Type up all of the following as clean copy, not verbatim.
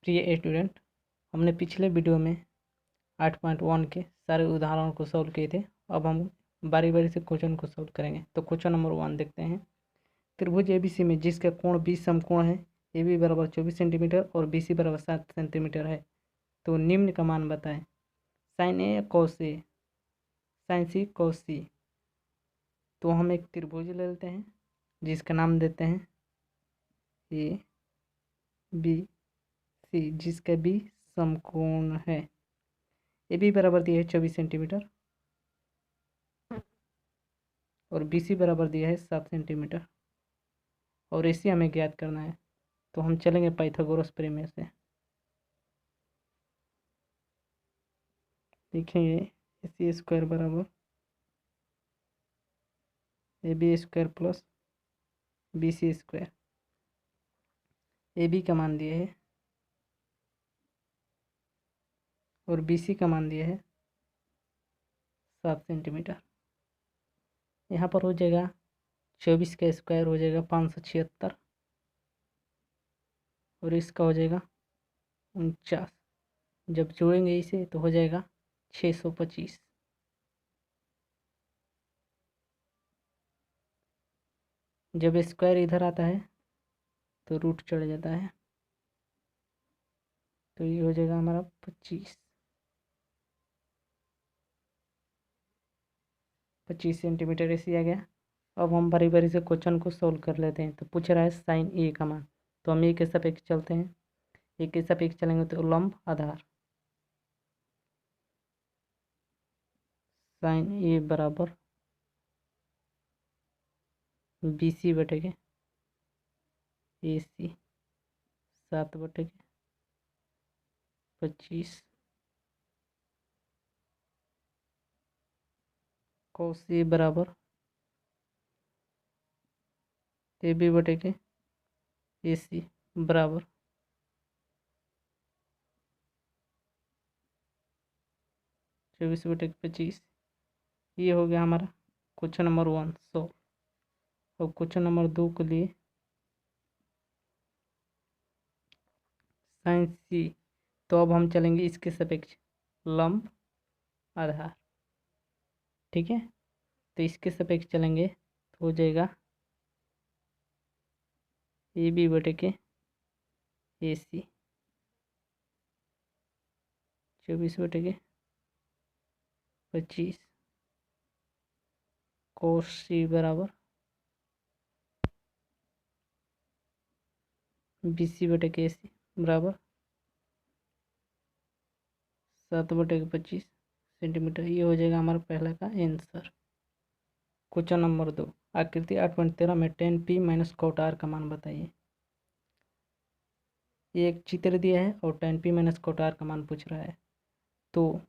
प्रिय स्टूडेंट, हमने पिछले वीडियो में 8.1 के सारे उदाहरणों को सॉल्व किए थे। अब हम बारी बारी से क्वेश्चन को सॉल्व करेंगे। तो क्वेश्चन नंबर 1 देखते हैं। त्रिभुज एबीसी में जिसका कोण 20 समकोण है, ए बी बराबर 24 सेंटीमीटर और बी सी बराबर 7 सेंटीमीटर है, तो निम्न का मान बताएं। Sign A cos A, sign C cos सी। तो हम एक त्रिभुज ले लेते हैं जिसका नाम देते हैं ए बी सी, जिसका बी समकोण है। ए बी बराबर दिया है 24 सेंटीमीटर और बी सी बराबर दिया है 7 सेंटीमीटर और ए सी हमें ज्ञात करना है। तो हम चलेंगे पाइथागोरस प्रमेय से। लिखेंगे ए सी स्क्वायर बराबर A B square plus B C square. A B का मान दिया है और बी सी का मान दिया है 7 सेंटीमीटर। यहाँ पर हो जाएगा 24 का स्क्वायर हो जाएगा 576 और इसका हो जाएगा 49। जब जोड़ेंगे इसे तो हो जाएगा 625। जब स्क्वायर इधर आता है तो रूट चढ़ जाता है, तो ये हो जाएगा हमारा 25 सेंटीमीटर ऐसे आ गया। अब हम बारी बारी से क्वेश्चन को सोल्व कर लेते हैं। तो पूछ रहा है साइन ए का मान, तो हम ए के सापेक्ष चलते हैं। ए के सापेक्ष चलेंगे तो लंब आधार साइन ए बराबर बी सी बटेगे ए सी 7 बटेगे 25 cos ए बराबर ए बी बटेगे ए सी बराबर 24/25। ये हो गया हमारा क्वेश्चन नंबर 1 सॉल्व। और क्वेश्चन नंबर 2 के लिए साइन सी, तो अब हम चलेंगे इसके सापेक्ष लंब आधार। ठीक है, तो इसके सापेक्ष चलेंगे तो हो जाएगा A B बटेगे A C 24/25 cos सी बराबर बी सी बटेगे ए सी बराबर 7/25 सेंटीमीटर। ये हो जाएगा हमारा पहला का आंसर। क्वेश्चन नंबर 2, आकृति 8.13 में tan p minus cot r का मान बताइए। ये एक चित्र दिया है और tan p minus cot r का मान पूछ रहा है। तो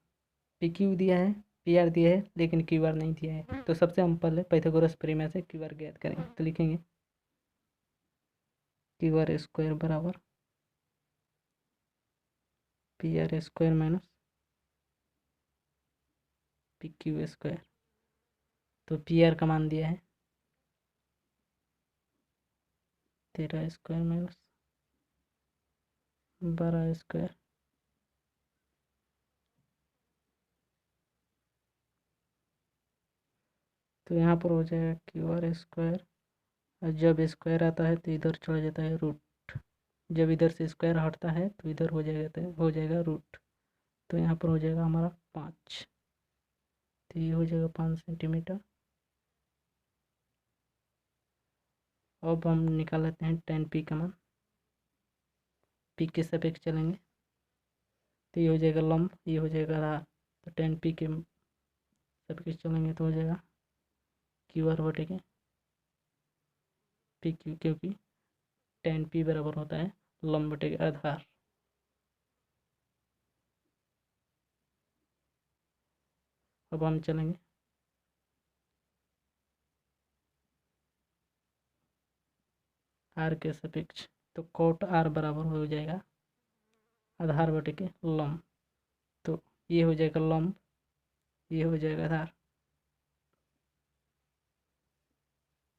पी क्यू दिया है, पी आर दिया है, लेकिन क्यू आर नहीं दिया है। तो सबसे हम पहले पाइथागोरस प्रमेय से क्यू आर ज्ञात करेंगे। तो लिखेंगे क्यू आर स्क्वायर बराबर P R square minus P Q square. तो पी आर का मान दिया है 13 स्क्वायर माइनस 12 स्क्वायर। तो यहाँ पर हो जाएगा क्यू आर स्क्वायर, और जब स्क्वायर आता है तो इधर चला जाता है रूट। जब इधर से स्क्वायर हटता है तो इधर हो जाएगा रूट। तो यहाँ पर हो जाएगा हमारा 5। तो ये हो जाएगा 5 सेंटीमीटर। अब हम निकाल लेते हैं tan p का मान। p के सापेक्ष चलेंगे तो ये हो जाएगा लंब, ये हो जाएगा आधार। तो tan p के सापेक्ष चलेंगे तो हो जाएगा क्यू आर बटेगे पी क्यू, क्योंकि tan p बराबर होता है लंब बटेगे आधार। अब हम चलेंगे r के सापेक्ष, तो cot r बराबर हो जाएगा आधार बटेगे लंब। तो ये हो जाएगा लंब, ये हो जाएगा आधार।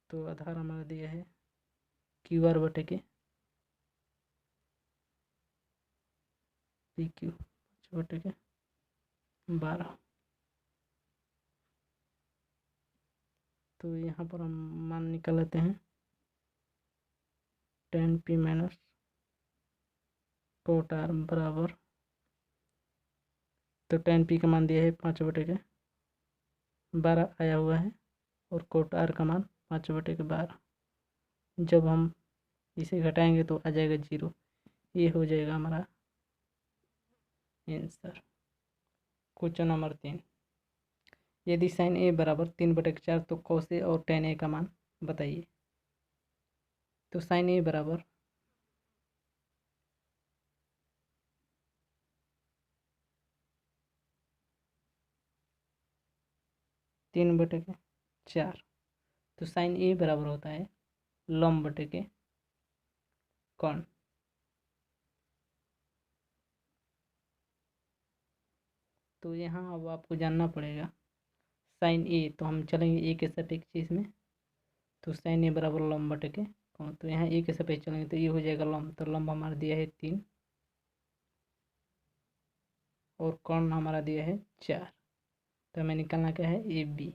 तो आधार हमारा दिया है क्यू आर बटेगे पी क्यू 5/12। तो यहाँ पर हम मान निकाल लेते हैं 10p माइनस कोट आर बराबर, तो 10p का मान दिया है 5/12 आया हुआ है और कोट आर का मान 5/12। जब हम इसे घटाएंगे तो आ जाएगा 0। ये हो जाएगा हमारा आंसर। क्वेश्चन नंबर 3, यदि साइन ए बराबर 3/4 तो कॉस ए और टेन ए का मान बताइए। तो साइन ए बराबर 3/4, तो साइन ए बराबर होता है लंब बटे के कौन। तो यहाँ अब आपको जानना पड़ेगा साइन ए, तो हम चलेंगे ए के सापेक्ष इसमें, तो साइन ए बराबर लंब बटे के कौन। तो यहाँ ए के सापेक्ष चलेंगे तो ये हो जाएगा लंब, तो लंब हमारा दिया है 3 और कौन हमारा दिया है 4। तो हमें निकालना क्या है ए बी।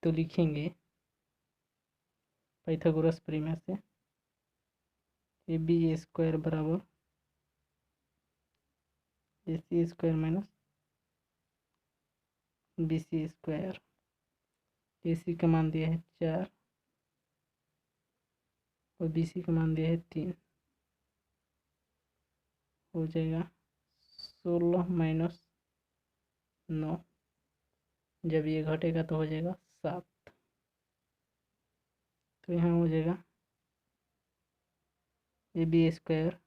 तो लिखेंगे पाइथागोरस प्रमेय से ए बी स्क्वायर बराबर A C square minus B C square. A C का मान दिया है 4 और बी सी का मान दिया है 3, हो जाएगा 16 माइनस 9। जब ये घटेगा तो हो जाएगा 7। तो यहाँ हो जाएगा ए बी स्क्वायर,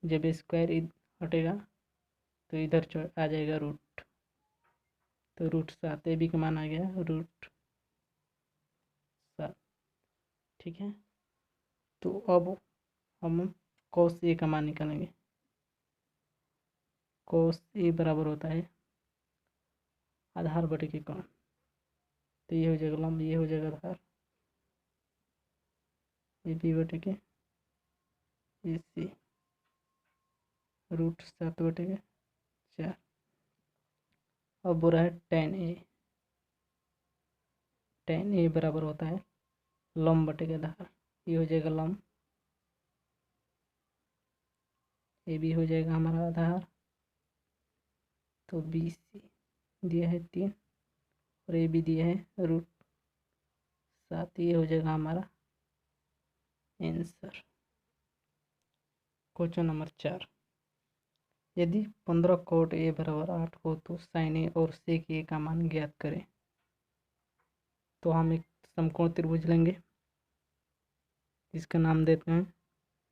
जब स्क्वायर हटेगा तो इधर आ जाएगा रूट, तो √7। ए बी का मान आ गया √7। ठीक है, तो अब हम cos ए का मान निकालेंगे। cos ए बराबर होता है आधार बटे के कौन। तो ये हो जाएगा लंब, ये हो जाएगा आधार, ए बी बटे के ए सी √7/4। अब हो रहा है tan ए बराबर होता है लंब बटे के आधार, ये हो जाएगा लंब, ए बी हो जाएगा हमारा आधार, तो बी सी दिया है 3 और ए बी दिया है √7। ये हो जाएगा हमारा आंसर। क्वेश्चन नंबर 4, यदि 15 कोट ए बराबर 8 हो तो साइन ए और सेक ए का मान ज्ञात करें। तो हम एक समकोण त्रिभुज लेंगे, इसका नाम देते हैं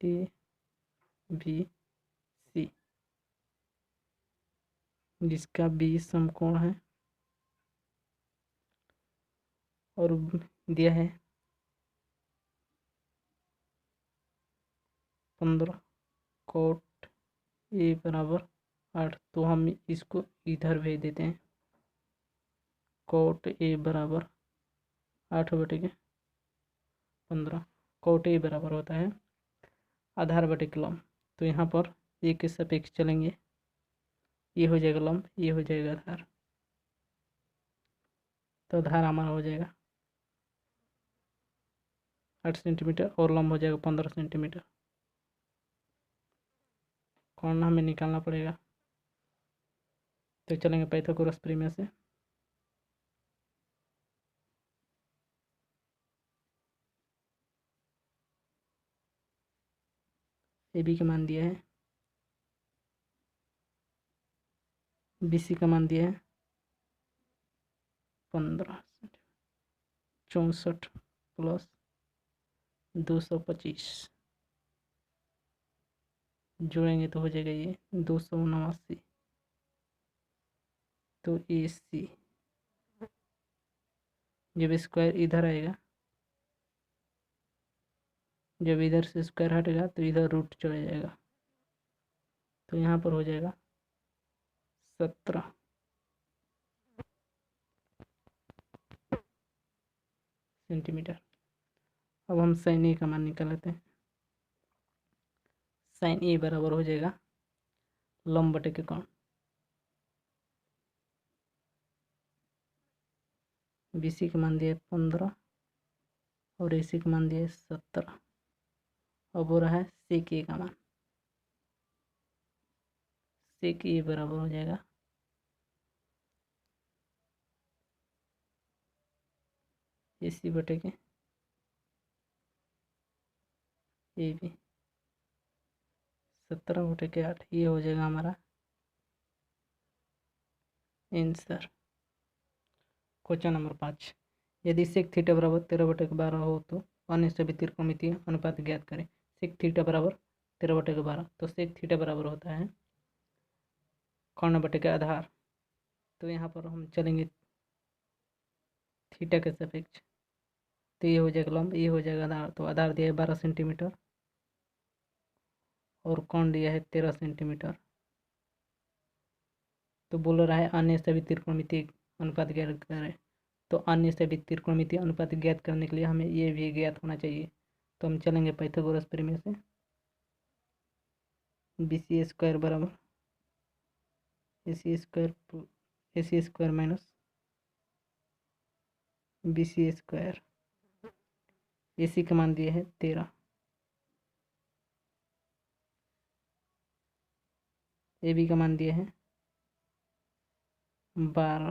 ए बी सी, जिसका बी समकोण है और दिया है 15 कोट ए बराबर 8। तो हम इसको इधर भेज देते हैं, कोट ए बराबर 8/15। कोट ए बराबर होता है आधार बटे के लंब। तो यहाँ पर ए के सापेक्ष चलेंगे, ये हो जाएगा लंब, ये हो जाएगा आधार, तो आधार हमारा हो जाएगा 8 सेंटीमीटर और लंब हो जाएगा 15 सेंटीमीटर। कौन हमें निकालना पड़ेगा, तो चलेंगे पाइथागोरस प्रमेय से। ए बी का मान दिया है, बी सी का मान दिया है 15 64 प्लस 225, जोड़ेंगे तो हो जाएगा ये 279। तो ए सी, जब स्क्वायर इधर आएगा, जब इधर से स्क्वायर हटेगा तो इधर रूट चला जाएगा, तो यहाँ पर हो जाएगा 17 सेंटीमीटर। अब हम साइन ए का मान निकाल लेते हैं। साइन ए बराबर हो जाएगा लंब बटे के कौन। BC का मान दिया है 15 और AC का मान दिया है 17। अब हो रहा है सेक ए का मान। सेक ए बराबर हो जाएगा AC बटे के AB 17 बटे के 8। ये हो जाएगा हमारा आंसर। क्वेश्चन नंबर 5, यदि सेक थीटा बराबर 13 बटे के 12 हो तो अन्य सभी त्रिकोणमितीय अनुपात ज्ञात करें। सेक थीटा बराबर 13 बटे के 12, तो सेक थीटा बराबर होता है कर्ण बटे के आधार। तो यहाँ पर हम चलेंगे थीटा के सापेक्ष, तो ये हो जाएगा लंब, ये हो जाएगा आधार। तो आधार दिया है 12 सेंटीमीटर और कर्ण दिया है 13 सेंटीमीटर। तो बोल रहा है अन्य सभी त्रिकोणमितीय अनुपात ज्ञात करें। तो अन्य सभी त्रिकोणमितीय अनुपात ज्ञात करने के लिए हमें ये भी ज्ञात होना चाहिए। तो हम चलेंगे पाइथागोरस प्रमेय से। BC स्क्वायर बराबर AC square minus BC square. AC का मान दिए है 13, AB का मान दिए है 12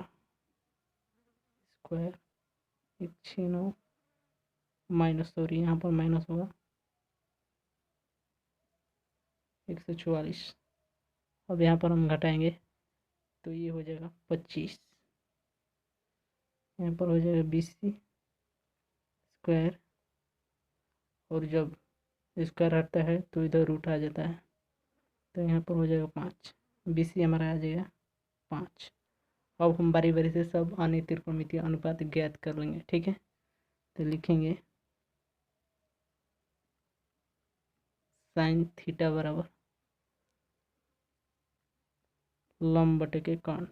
स्क्वायर 169 माइनस, सॉरी यहाँ पर माइनस होगा 144। अब यहाँ पर हम घटाएंगे तो ये हो जाएगा 25। यहाँ पर हो जाएगा BC स्क्वायर, और जब स्क्वायर हटता है तो इधर रूट आ जाता है, तो यहाँ पर हो जाएगा 5। BC हमारा आ जाएगा 5। अब हम बारी बारी से सब अन्य त्रिकोणमितीय अनुपात ज्ञात कर लेंगे, ठीक है। तो लिखेंगे साइन थीटा बराबर लंब बटे के कर्ण।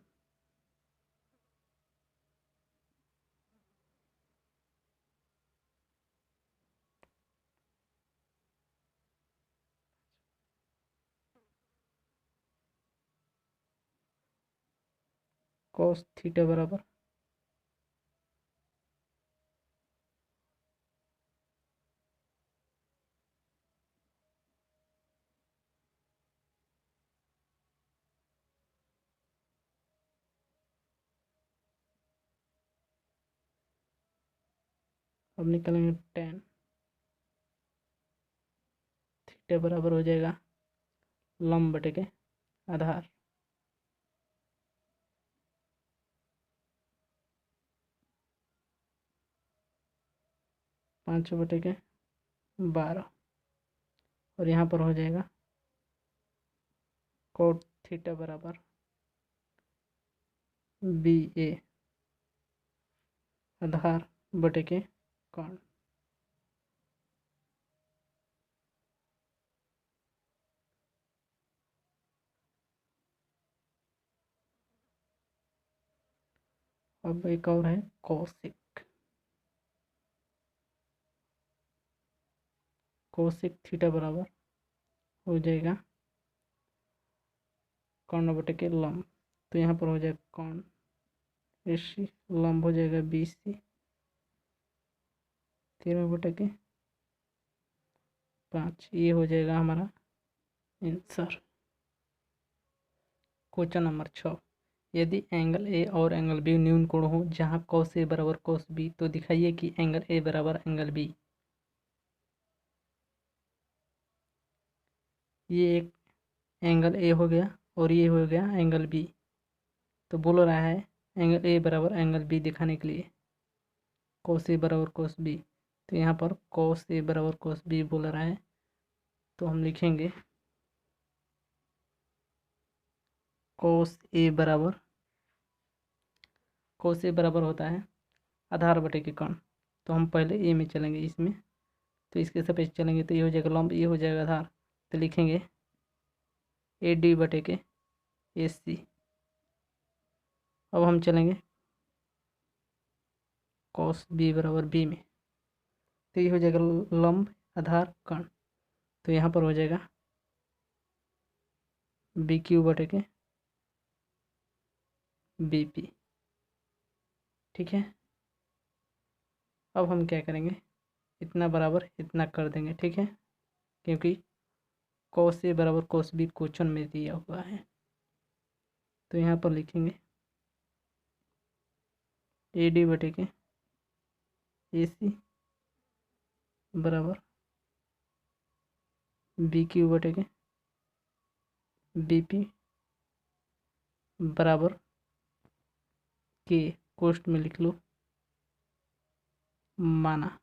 कॉस थीटा बराबर अब निकालेंगे tan थीटा बराबर हो जाएगा लंब बटे के आधार। 5 बटे के 12, और यहाँ पर हो जाएगा कोट थीटा बराबर BA आधार बटे के कर्ण। अब एक और है कोसिक। कोसिक थीटा बराबर हो जाएगा कर्ण बटे के लंब। तो यहाँ पर हो जाएगा कर्ण AC, लंब हो जाएगा BC 13 बटे के 5। ये हो जाएगा हमारा आंसर। क्वेश्चन नंबर 6, यदि एंगल A और एंगल B न्यून कोण हो जहाँ cos A बराबर cos B, तो दिखाइए कि एंगल A बराबर एंगल B। ये एक एंगल A हो गया और ये हो गया एंगल B। तो बोल रहा है एंगल A बराबर एंगल B दिखाने के लिए cos A बराबर cos B। तो यहाँ पर cos A बराबर cos B बोल रहा है, तो हम लिखेंगे cos A बराबर होता है आधार बटे के कर्ण। तो हम पहले ए में चलेंगे, इसमें तो इसके सापेक्ष चलेंगे, तो ये हो जाएगा लंब, ये हो जाएगा आधार। तो लिखेंगे AD बटे के AC। अब हम चलेंगे cos B बराबर B में, तो ये हो जाएगा लंब आधार कर्ण। तो यहाँ पर हो जाएगा बी क्यू बटे के बी पी। ठीक है, अब हम क्या करेंगे, इतना बराबर इतना कर देंगे। ठीक है, क्योंकि कॉस ए बराबर कॉस बी क्वेश्चन में दिया हुआ है। तो यहाँ पर लिखेंगे ए डी बटे के ए सी बराबर बी क्यू बटे के बी पी बराबर के कोष्ट में लिख लो माना।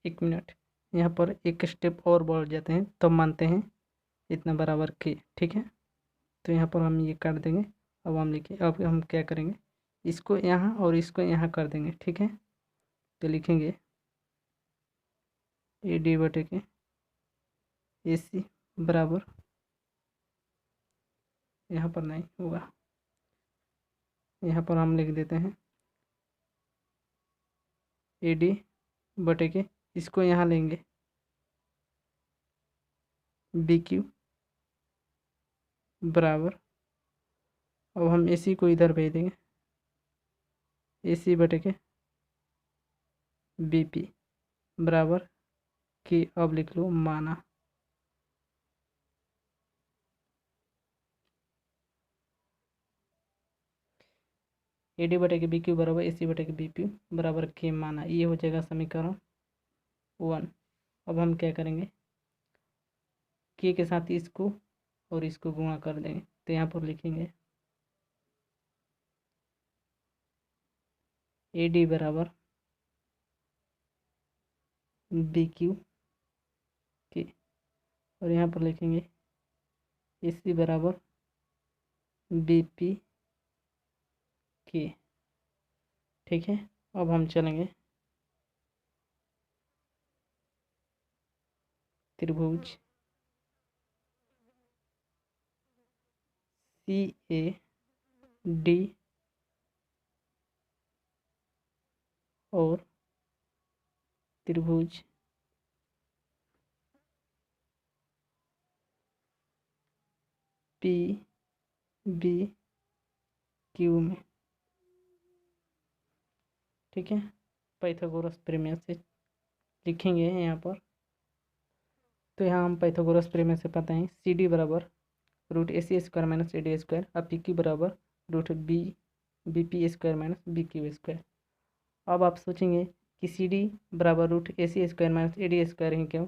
एक मिनट, यहाँ पर एक स्टेप और बढ़ जाते हैं तब मानते हैं इतना बराबर के। ठीक है, तो यहाँ पर हम ये काट देंगे। अब हम लिखें, अब हम क्या करेंगे, इसको यहाँ और इसको यहाँ कर देंगे। ठीक है, तो लिखेंगे ए डी बटे के ए सी बराबर, यहाँ पर नहीं होगा, यहाँ पर हम लिख देते हैं ए डी बटे के, इसको यहाँ लेंगे बी क्यू बराबर, अब हम ए सी को इधर भेज देंगे ए सी बटे के बी पी बराबर कि अब लिख लो माना। ए डी बटे के बी क्यू बराबर ए सी बटे के बी पी बराबर के माना, ये हो जाएगा समीकरण 1। अब हम क्या करेंगे, के साथ इसको और इसको गुणा कर देंगे। तो यहाँ पर लिखेंगे ए डी बराबर बी क्यू के, और यहाँ पर लिखेंगे ए सी बराबर बी पी के। ठीक है, अब हम चलेंगे त्रिभुज सी ए डी और त्रिभुज पी बी क्यू में। ठीक है, पाइथागोरस प्रमेय से लिखेंगे यहाँ पर। तो यहाँ हम पाइथागोरस प्रमेय से पता है सी डी बराबर root A C square minus A D square, अब पी क्यू बराबर root B P square minus B Q square. अब आप सोचेंगे कि सी डी बराबर root A C square minus A D square ही क्यों,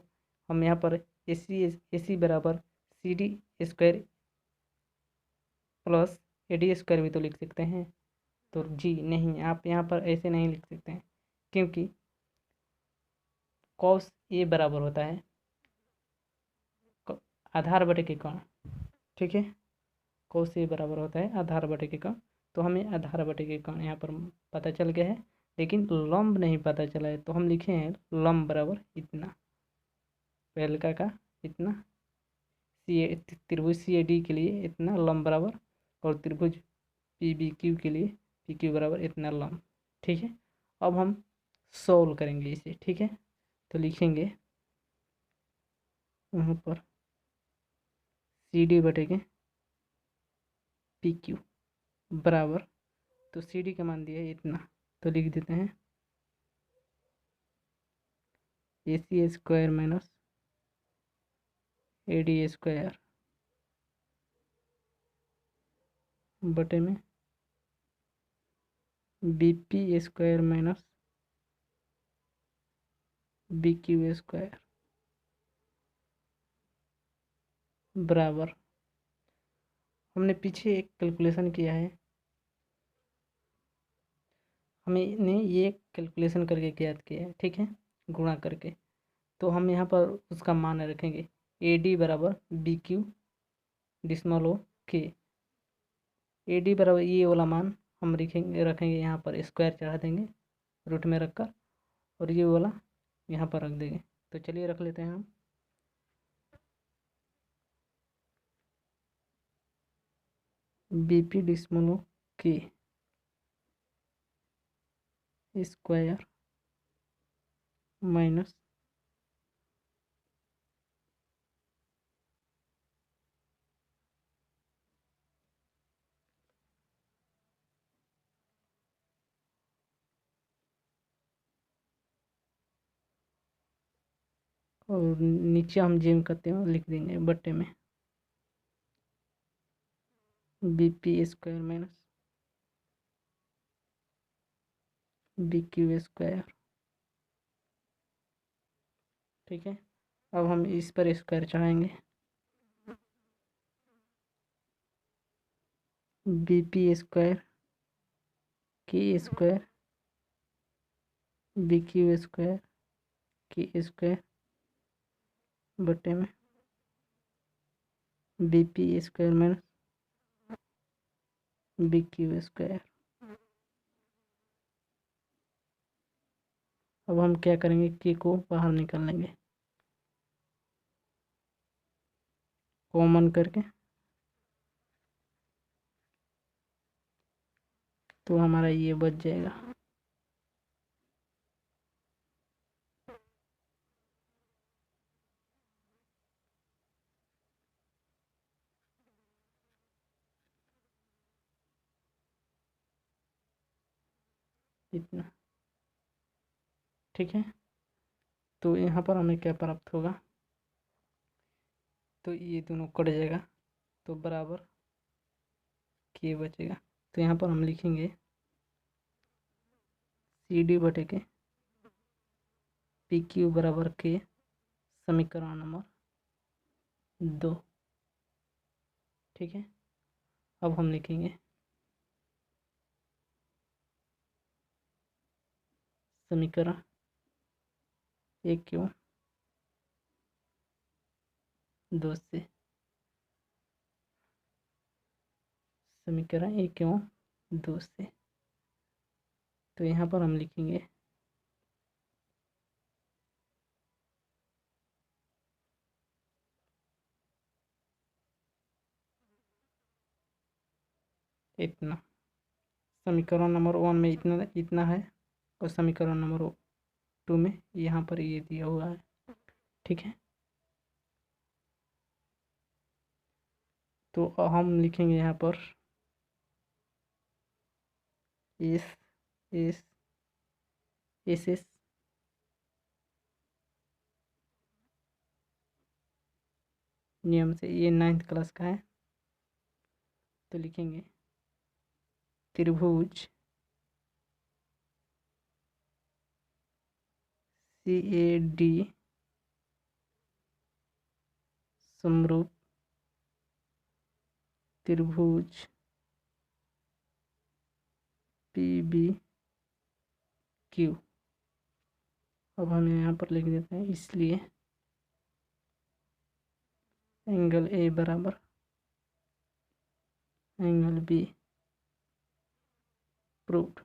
हम यहाँ पर ए सी बराबर C D square plus A D square भी तो लिख सकते हैं। तो जी नहीं, आप यहाँ पर ऐसे नहीं लिख सकते हैं, क्योंकि कॉस ए बराबर होता है आधार बटे के कण। ठीक है, कॉस ए बराबर होता है आधार बटे के कण, तो हमें आधार बटे के कण यहाँ पर पता चल गया है, लेकिन लंब नहीं पता चला है। तो हम लिखे हैं लंब बराबर इतना, पहले का इतना, त्रिभुज सी ए डी के लिए इतना लंब बराबर, और त्रिभुज पी बी क्यू के लिए पी क्यू बराबर इतना लंब। ठीक है, अब हम सॉल्व करेंगे इसे। ठीक है, तो लिखेंगे यहाँ पर सी डी बटे के पी क्यू बराबर, तो सी डी का मान दिया है इतना, तो लिख देते हैं A C square minus A D square बटे में B P square minus B Q square बराबर, हमने पीछे एक कैलकुलेशन किया है, हमने ये कैलकुलेशन करके ज्ञात किया है। ठीक है, गुणा करके, तो हम यहाँ पर उसका मान रखेंगे ए डी बराबर बी क्यू डिस्मल के। ए डी बराबर ये वाला मान हम रखेंगे यहाँ पर स्क्वायर चढ़ा देंगे रूट में रखकर, और ये वाला यहाँ पर रख देंगे। तो चलिए रख लेते हैं हम बी पी डिस्मल के स्क्वायर माइनस और नीचे हम जिम करते हैं लिख देंगे बट्टे में bp² माइनस bq²। ठीक है, अब हम इस पर square चढ़ाएंगे। bp² k² bq² k² बटे में bp² माइनस bq²। अब हम क्या करेंगे, k को बाहर निकाल लेंगे कॉमन करके, तो हमारा ये बच जाएगा। इतना। ठीक है, तो यहाँ पर हमें क्या प्राप्त होगा, तो ये दोनों कट जाएगा तो बराबर k बचेगा। तो यहाँ पर हम लिखेंगे CD बटे के PQ बराबर k, समीकरण नंबर 2। ठीक है, अब हम लिखेंगे समीकरण 1/2 से, समीकरण 1/2 से। तो यहाँ पर हम लिखेंगे इतना। समीकरण नंबर 1 में इतना इतना है और समीकरण नंबर 2 में यहाँ पर ये दिया हुआ है। ठीक है, तो हम लिखेंगे यहाँ पर एस एस एस एस नियम से, ये 9th क्लास का है। तो लिखेंगे त्रिभुज CAD समरूप त्रिभुज PBQ। अब हम यहाँ पर लिख देते हैं, इसलिए एंगल A बराबर एंगल B प्रूव्ड।